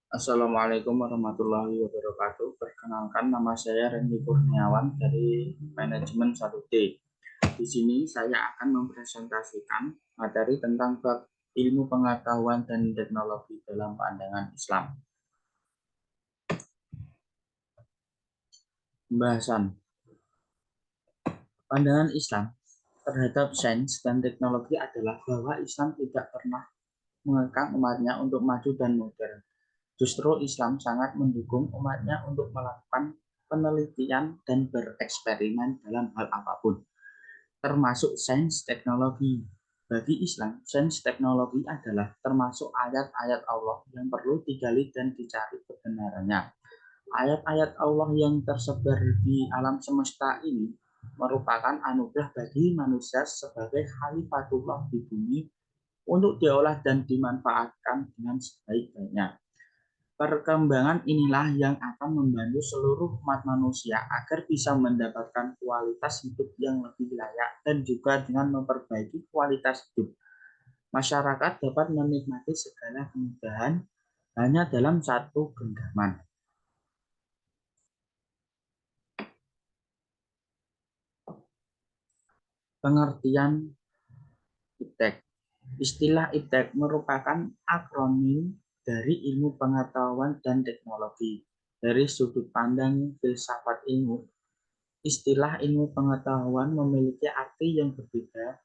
Assalamualaikum warahmatullahi wabarakatuh. Perkenalkan, nama saya Randy Kurniawan dari Manajemen 1D. Di sini saya akan mempresentasikan materi tentang bab ilmu pengetahuan dan teknologi dalam pandangan Islam. Pembahasan pandangan Islam terhadap sains dan teknologi adalah bahwa Islam tidak pernah mengekang umatnya untuk maju dan modern. Justru Islam sangat mendukung umatnya untuk melakukan penelitian dan bereksperimen dalam hal apapun, termasuk sains teknologi. Bagi Islam, sains teknologi adalah termasuk ayat-ayat Allah yang perlu digali dan dicari kebenarannya. Ayat-ayat Allah yang tersebar di alam semesta ini merupakan anugerah bagi manusia sebagai khalifatullah di bumi untuk diolah dan dimanfaatkan dengan sebaik-baiknya. Perkembangan inilah yang akan membantu seluruh umat manusia agar bisa mendapatkan kualitas hidup yang lebih layak dan juga dengan memperbaiki kualitas hidup. Masyarakat dapat menikmati segala kemudahan hanya dalam satu genggaman. Pengertian iptek. Istilah iptek merupakan akronim dari ilmu pengetahuan dan teknologi. Dari sudut pandang filsafat ilmu, istilah ilmu pengetahuan memiliki arti yang berbeda,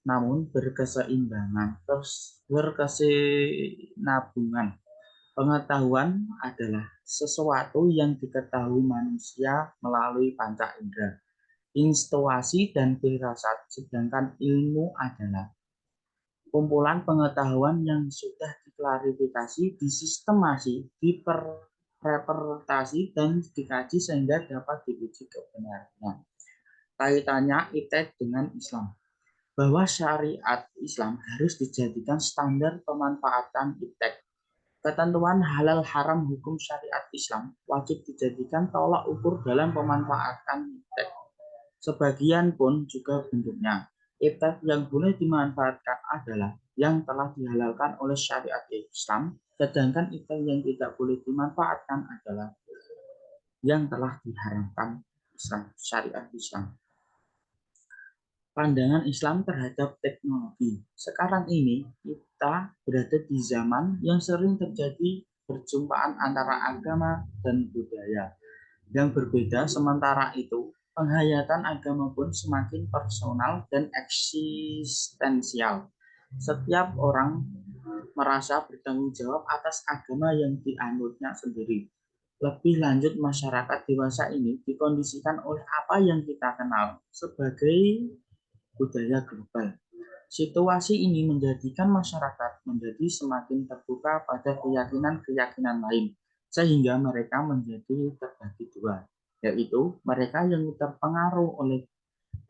namun berkesinambungan. Pengetahuan adalah sesuatu yang diketahui manusia melalui panca indera, intuisi dan firasat, sedangkan ilmu adalah kumpulan pengetahuan yang sudah diklarifikasi, disistemasi, diinterpretasi, dan dikaji sehingga dapat diuji kebenarannya. Kaitannya iptek dengan Islam, bahwa syariat Islam harus dijadikan standar pemanfaatan iptek. Ketentuan halal haram hukum syariat Islam wajib dijadikan tolak ukur dalam pemanfaatan iptek. Sebagian pun juga bentuknya. Iptek yang boleh dimanfaatkan adalah yang telah dihalalkan oleh syariat Islam, sedangkan iptek yang tidak boleh dimanfaatkan adalah yang telah diharamkan Islam, syariat Islam. Pandangan Islam terhadap teknologi. Sekarang ini kita berada di zaman yang sering terjadi perjumpaan antara agama dan budaya yang berbeda. Sementara itu, penghayatan agama pun semakin personal dan eksistensial. Setiap orang merasa bertanggung jawab atas agama yang dianutnya sendiri. Lebih lanjut, masyarakat dewasa ini dikondisikan oleh apa yang kita kenal sebagai budaya global. Situasi ini menjadikan masyarakat menjadi semakin terbuka pada keyakinan-keyakinan lain, sehingga mereka menjadi terbagi dua, yaitu mereka yang terpengaruh oleh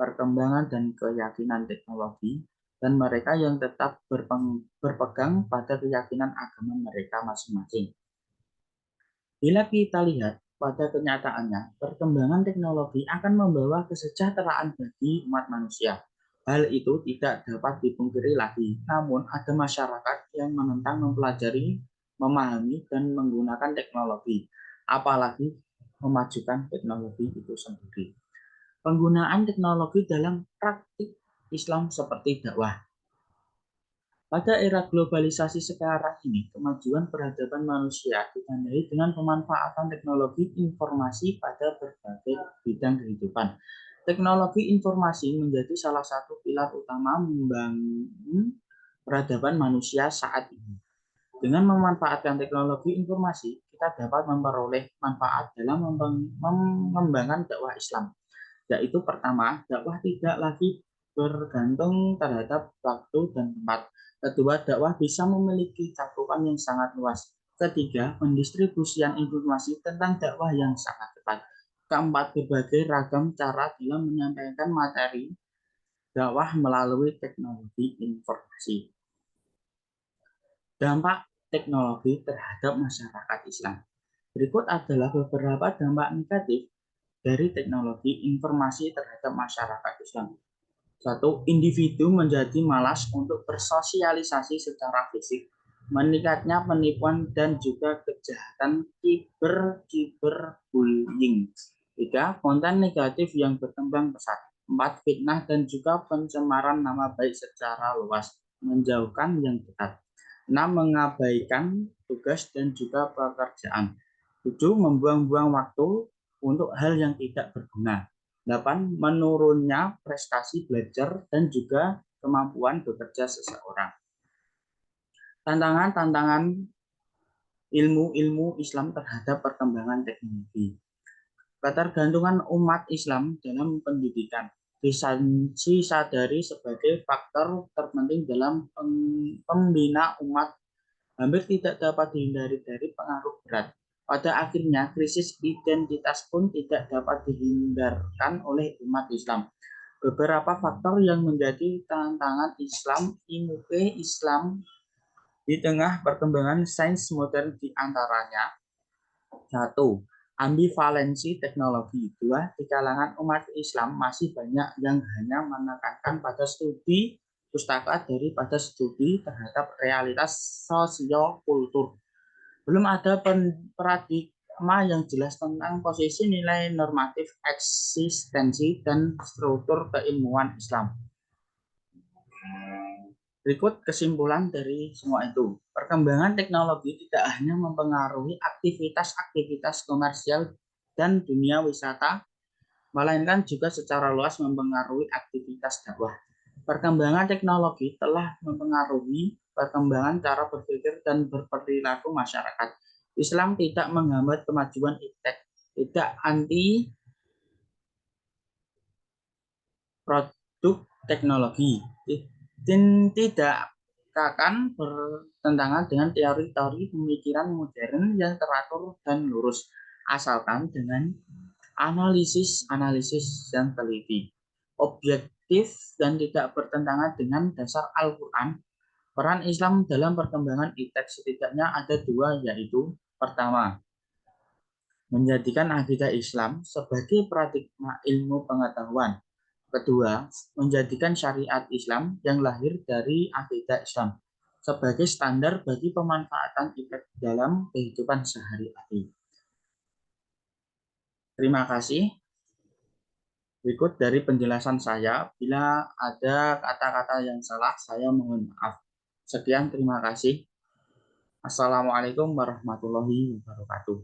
perkembangan dan keyakinan teknologi, dan mereka yang tetap berpegang pada keyakinan agama mereka masing-masing. Bila kita lihat pada kenyataannya, perkembangan teknologi akan membawa kesejahteraan bagi umat manusia. Hal itu tidak dapat dipungkiri lagi, namun ada masyarakat yang menentang mempelajari, memahami, dan menggunakan teknologi, apalagi memajukan teknologi itu sendiri. Penggunaan teknologi dalam praktik Islam seperti dakwah. Pada era globalisasi sekarang ini, kemajuan peradaban manusia ditandai dengan pemanfaatan teknologi informasi pada berbagai bidang kehidupan. Teknologi informasi menjadi salah satu pilar utama membangun peradaban manusia saat ini. Dengan memanfaatkan teknologi informasi, kita dapat memperoleh manfaat dalam mengembangkan dakwah Islam. Yaitu pertama, dakwah tidak lagi bergantung terhadap waktu dan tempat. Kedua, dakwah bisa memiliki cakupan yang sangat luas. Ketiga, pendistribusian informasi tentang dakwah yang sangat cepat. Keempat, berbagai ragam cara dalam menyampaikan materi dakwah melalui teknologi informasi. Dampak teknologi terhadap masyarakat Islam. Berikut adalah beberapa dampak negatif dari teknologi informasi terhadap masyarakat Islam. Satu, individu menjadi malas untuk bersosialisasi secara fisik. meningkatnya penipuan dan juga kejahatan cyberbullying. 3. Konten negatif yang berkembang pesat. 4. Fitnah dan juga pencemaran nama baik secara luas, menjauhkan yang dekat. 6. Mengabaikan tugas dan juga pekerjaan. 7. Membuang-buang waktu untuk hal yang tidak berguna. 8. Menurunnya prestasi belajar dan juga kemampuan bekerja seseorang. Tantangan-tantangan ilmu-ilmu Islam terhadap perkembangan teknologi. Ketergantungan umat Islam dalam pendidikan disadari sebagai faktor terpenting dalam pembina umat, hampir tidak dapat dihindari dari pengaruh berat. Pada akhirnya, krisis identitas pun tidak dapat dihindarkan oleh umat Islam. Beberapa faktor yang menjadi tantangan Islam di tengah perkembangan sains modern diantaranya: 1. Ambivalensi teknologi. 2. Di kalangan umat Islam masih banyak yang hanya menekankan pada studi pustaka daripada studi terhadap realitas sosiokultur. Belum ada paradigma yang jelas tentang posisi nilai normatif eksistensi dan struktur keilmuan Islam. Berikut kesimpulan dari semua itu. Perkembangan teknologi tidak hanya mempengaruhi aktivitas-aktivitas komersial dan dunia wisata, melainkan juga secara luas mempengaruhi aktivitas dakwah. Perkembangan teknologi telah mempengaruhi perkembangan cara berpikir dan berperilaku masyarakat. Islam tidak menghambat kemajuan iptek, tidak anti produk teknologi, tidak akan bertentangan dengan teori-teori pemikiran modern yang teratur dan lurus, asalkan dengan analisis yang teliti, objektif, dan tidak bertentangan dengan dasar Al-Quran. Peran Islam dalam perkembangan iptek setidaknya ada dua, yaitu: pertama, menjadikan akidah Islam sebagai paradigma ilmu pengetahuan. Kedua, menjadikan syariat Islam yang lahir dari akidah Islam sebagai standar bagi pemanfaatan iptek dalam kehidupan sehari-hari. Terima kasih. Berikut dari penjelasan saya. Bila ada kata-kata yang salah, saya mohon maaf. Sekian, terima kasih. Assalamualaikum warahmatullahi wabarakatuh.